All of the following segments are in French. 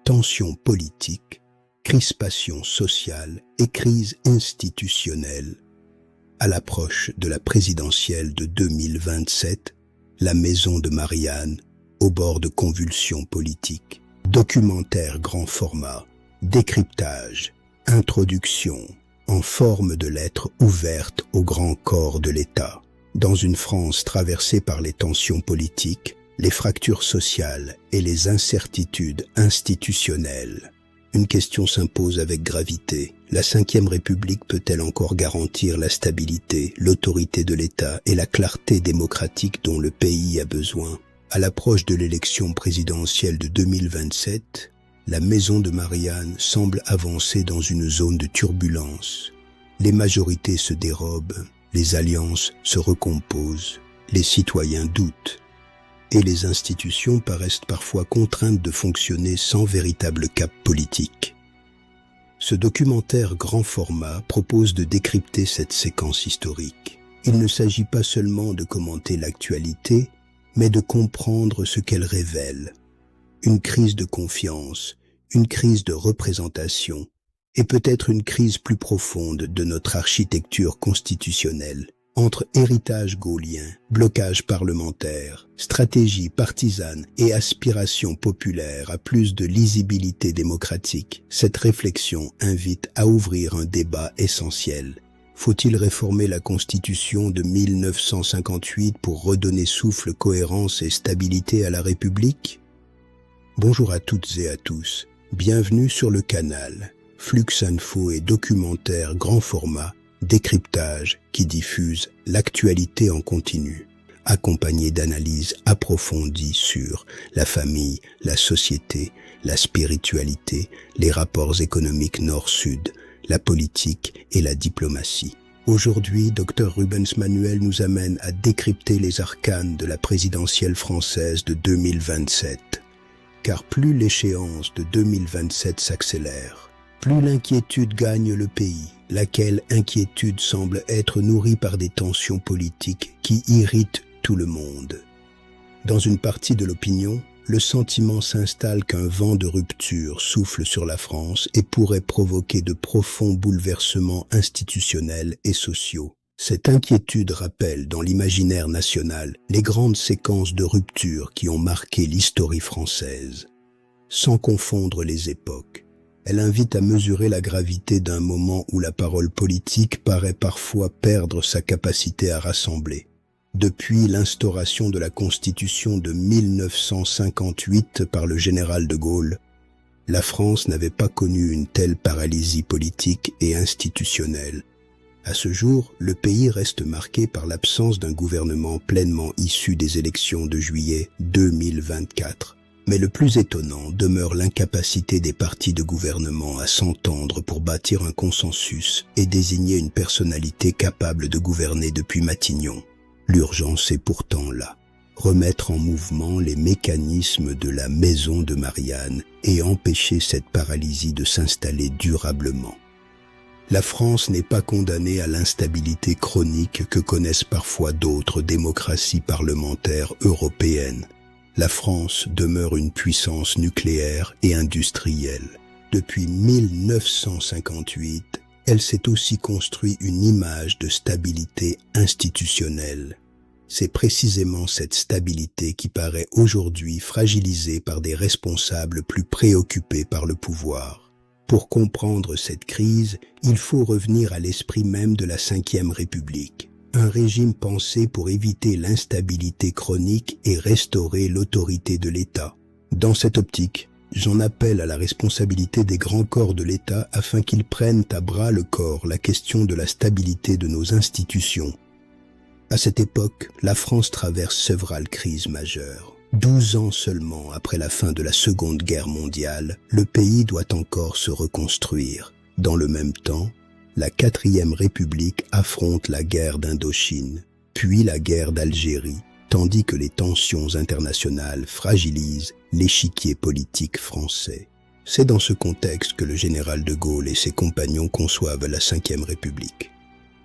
tensions politiques, crispations sociales et crise institutionnelle. À l'approche de la présidentielle de 2027, la maison de Marianne, au bord de convulsions politiques, documentaire grand format, décryptage, introduction, en forme de lettre ouverte au grand corps de l'État. Dans une France traversée par les tensions politiques, les fractures sociales et les incertitudes institutionnelles, une question s'impose avec gravité. La Ve République peut-elle encore garantir la stabilité, l'autorité de l'État et la clarté démocratique dont le pays a besoin? À l'approche de l'élection présidentielle de 2027, la maison de Marianne semble avancer dans une zone de turbulence. Les majorités se dérobent, les alliances se recomposent, les citoyens doutent, et les institutions paraissent parfois contraintes de fonctionner sans véritable cap politique. Ce documentaire grand format propose de décrypter cette séquence historique. Il ne s'agit pas seulement de commenter l'actualité, mais de comprendre ce qu'elle révèle. Une crise de confiance, une crise de représentation, et peut-être une crise plus profonde de notre architecture constitutionnelle, entre héritage gaullien, blocage parlementaire, stratégie partisane et aspiration populaire à plus de lisibilité démocratique. Cette réflexion invite à ouvrir un débat essentiel. Faut-il réformer la Constitution de 1958 pour redonner souffle, cohérence et stabilité à la République? Bonjour à toutes et à tous, bienvenue sur le canal Flux Info et documentaire grand format, décryptage qui diffuse l'actualité en continu, accompagné d'analyses approfondies sur la famille, la société, la spiritualité, les rapports économiques nord-sud, la politique et la diplomatie. Aujourd'hui, Dr Rubens Manuel nous amène à décrypter les arcanes de la présidentielle française de 2027. Car plus l'échéance de 2027 s'accélère, plus l'inquiétude gagne le pays, laquelle inquiétude semble être nourrie par des tensions politiques qui irritent tout le monde. Dans une partie de l'opinion, le sentiment s'installe qu'un vent de rupture souffle sur la France et pourrait provoquer de profonds bouleversements institutionnels et sociaux. Cette inquiétude rappelle dans l'imaginaire national les grandes séquences de rupture qui ont marqué l'histoire française. Sans confondre les époques, elle invite à mesurer la gravité d'un moment où la parole politique paraît parfois perdre sa capacité à rassembler. Depuis l'instauration de la Constitution de 1958 par le général de Gaulle, la France n'avait pas connu une telle paralysie politique et institutionnelle. À ce jour, le pays reste marqué par l'absence d'un gouvernement pleinement issu des élections de juillet 2024. Mais le plus étonnant demeure l'incapacité des partis de gouvernement à s'entendre pour bâtir un consensus et désigner une personnalité capable de gouverner depuis Matignon. L'urgence est pourtant là. Remettre en mouvement les mécanismes de la maison de Marianne et empêcher cette paralysie de s'installer durablement. La France n'est pas condamnée à l'instabilité chronique que connaissent parfois d'autres démocraties parlementaires européennes. La France demeure une puissance nucléaire et industrielle. Depuis 1958, elle s'est aussi construit une image de stabilité institutionnelle. C'est précisément cette stabilité qui paraît aujourd'hui fragilisée par des responsables plus préoccupés par le pouvoir. Pour comprendre cette crise, il faut revenir à l'esprit même de la Ve République. Un régime pensé pour éviter l'instabilité chronique et restaurer l'autorité de l'État. Dans cette optique, j'en appelle à la responsabilité des grands corps de l'État afin qu'ils prennent à bras le corps la question de la stabilité de nos institutions. À cette époque, la France traverse several crises majeures. 12 ans seulement après la fin de la Seconde Guerre mondiale, le pays doit encore se reconstruire. Dans le même temps, la 4e République affronte la guerre d'Indochine, puis la guerre d'Algérie, tandis que les tensions internationales fragilisent l'échiquier politique français. C'est dans ce contexte que le général de Gaulle et ses compagnons conçoivent la Ve République.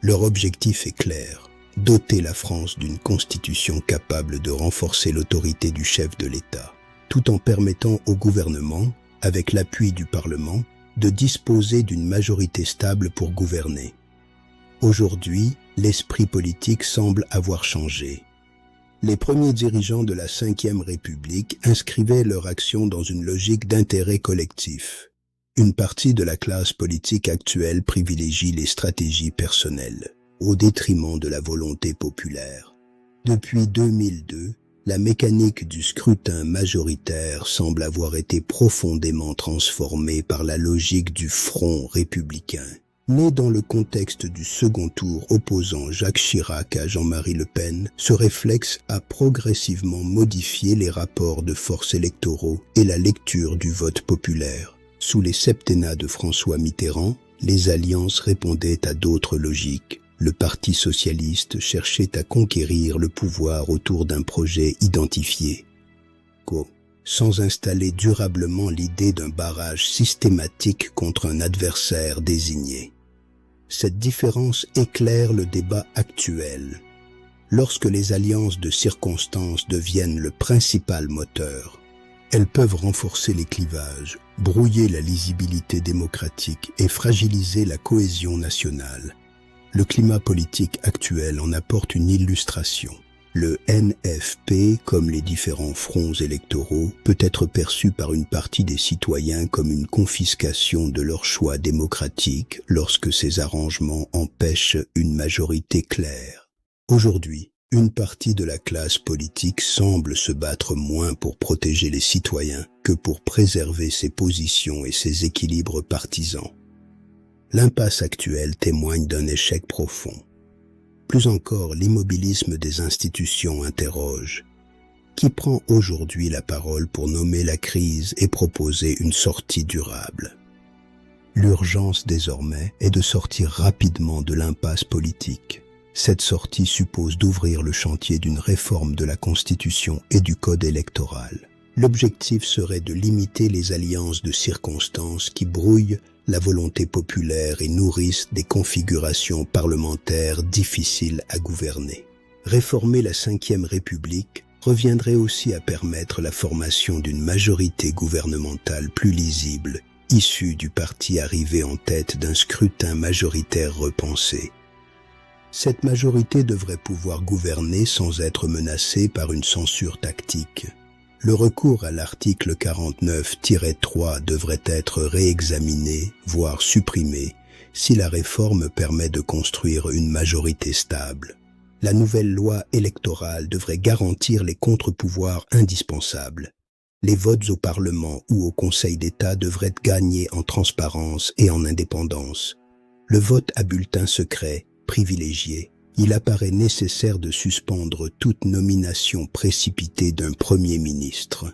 Leur objectif est clair, doter la France d'une constitution capable de renforcer l'autorité du chef de l'État, tout en permettant au gouvernement, avec l'appui du Parlement, de disposer d'une majorité stable pour gouverner. Aujourd'hui, l'esprit politique semble avoir changé. Les premiers dirigeants de la Ve République inscrivaient leur action dans une logique d'intérêt collectif. Une partie de la classe politique actuelle privilégie les stratégies personnelles, au détriment de la volonté populaire. Depuis 2002, la mécanique du scrutin majoritaire semble avoir été profondément transformée par la logique du Front républicain. Né dans le contexte du second tour opposant Jacques Chirac à Jean-Marie Le Pen, ce réflexe a progressivement modifié les rapports de force électoraux et la lecture du vote populaire. Sous les septennats de François Mitterrand, les alliances répondaient à d'autres logiques. Le Parti socialiste cherchait à conquérir le pouvoir autour d'un projet identifié, sans installer durablement l'idée d'un barrage systématique contre un adversaire désigné. Cette différence éclaire le débat actuel. Lorsque les alliances de circonstances deviennent le principal moteur, elles peuvent renforcer les clivages, brouiller la lisibilité démocratique et fragiliser la cohésion nationale. Le climat politique actuel en apporte une illustration. Le NFP, comme les différents fronts électoraux, peut être perçu par une partie des citoyens comme une confiscation de leur choix démocratique lorsque ces arrangements empêchent une majorité claire. Aujourd'hui, une partie de la classe politique semble se battre moins pour protéger les citoyens que pour préserver ses positions et ses équilibres partisans. L'impasse actuelle témoigne d'un échec profond. Plus encore, l'immobilisme des institutions interroge. Qui prend aujourd'hui la parole pour nommer la crise et proposer une sortie durable? L'urgence désormais est de sortir rapidement de l'impasse politique. Cette sortie suppose d'ouvrir le chantier d'une réforme de la Constitution et du Code électoral. L'objectif serait de limiter les alliances de circonstances qui brouillent la volonté populaire et nourrissent des configurations parlementaires difficiles à gouverner. Réformer la Ve République reviendrait aussi à permettre la formation d'une majorité gouvernementale plus lisible, issue du parti arrivé en tête d'un scrutin majoritaire repensé. Cette majorité devrait pouvoir gouverner sans être menacée par une censure tactique. Le recours à l'article 49-3 devrait être réexaminé, voire supprimé, si la réforme permet de construire une majorité stable. La nouvelle loi électorale devrait garantir les contre-pouvoirs indispensables. Les votes au Parlement ou au Conseil d'État devraient gagner en transparence et en indépendance. Le vote à bulletin secret, privilégié, il apparaît nécessaire de suspendre toute nomination précipitée d'un Premier ministre.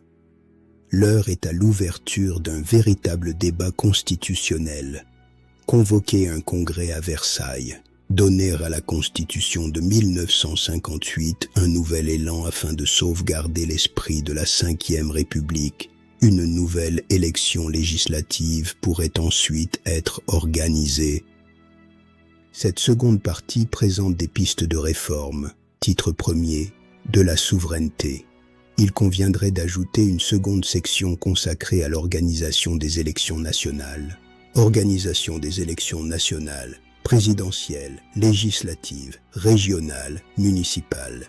L'heure est à l'ouverture d'un véritable débat constitutionnel. Convoquer un congrès à Versailles, donner à la Constitution de 1958 un nouvel élan afin de sauvegarder l'esprit de la Ve République. Une nouvelle élection législative pourrait ensuite être organisée. Cette seconde partie présente des pistes de réforme. Titre premier, de la souveraineté. Il conviendrait d'ajouter une seconde section consacrée à l'organisation des élections nationales. Organisation des élections nationales, présidentielles, législatives, régionales, municipales.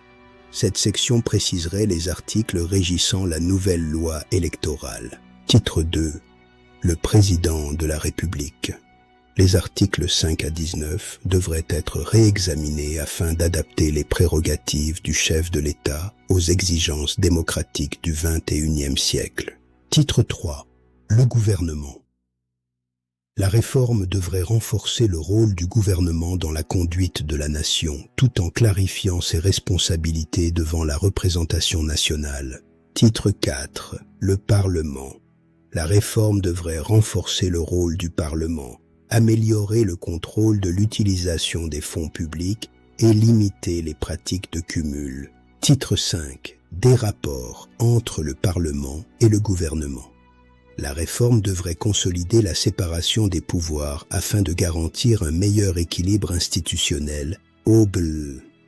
Cette section préciserait les articles régissant la nouvelle loi électorale. Titre 2, le président de la République. Les articles 5 à 19 devraient être réexaminés afin d'adapter les prérogatives du chef de l'État aux exigences démocratiques du XXIe siècle. Titre 3. Le gouvernement. La réforme devrait renforcer le rôle du gouvernement dans la conduite de la nation, tout en clarifiant ses responsabilités devant la représentation nationale. Titre 4. Le Parlement. La réforme devrait renforcer le rôle du Parlement, améliorer le contrôle de l'utilisation des fonds publics et limiter les pratiques de cumul. Titre 5. Des rapports entre le Parlement et le gouvernement. La réforme devrait consolider la séparation des pouvoirs afin de garantir un meilleur équilibre institutionnel.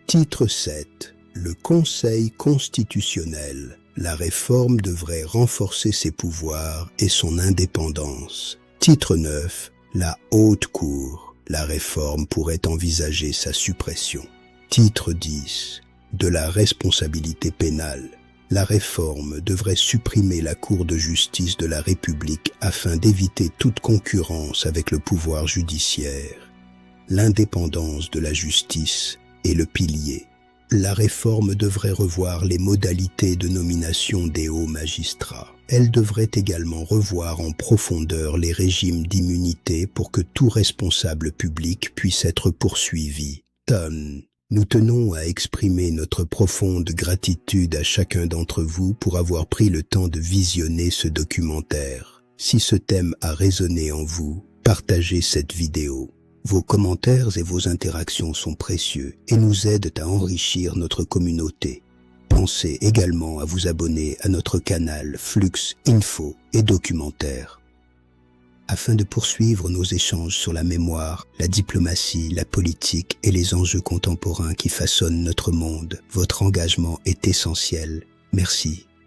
Titre 7. Le Conseil constitutionnel. La réforme devrait renforcer ses pouvoirs et son indépendance. Titre 9. La Haute Cour. La réforme pourrait envisager sa suppression. Titre 10. De la responsabilité pénale. La réforme devrait supprimer la Cour de justice de la République afin d'éviter toute concurrence avec le pouvoir judiciaire. L'indépendance de la justice est le pilier. La réforme devrait revoir les modalités de nomination des hauts magistrats. Elle devrait également revoir en profondeur les régimes d'immunité pour que tout responsable public puisse être poursuivi. Nous tenons à exprimer notre profonde gratitude à chacun d'entre vous pour avoir pris le temps de visionner ce documentaire. Si ce thème a résonné en vous, partagez cette vidéo. Vos commentaires et vos interactions sont précieux et nous aident à enrichir notre communauté. Pensez également à vous abonner à notre canal Flux Info et Documentaires. Afin de poursuivre nos échanges sur la mémoire, la diplomatie, la politique et les enjeux contemporains qui façonnent notre monde, votre engagement est essentiel. Merci.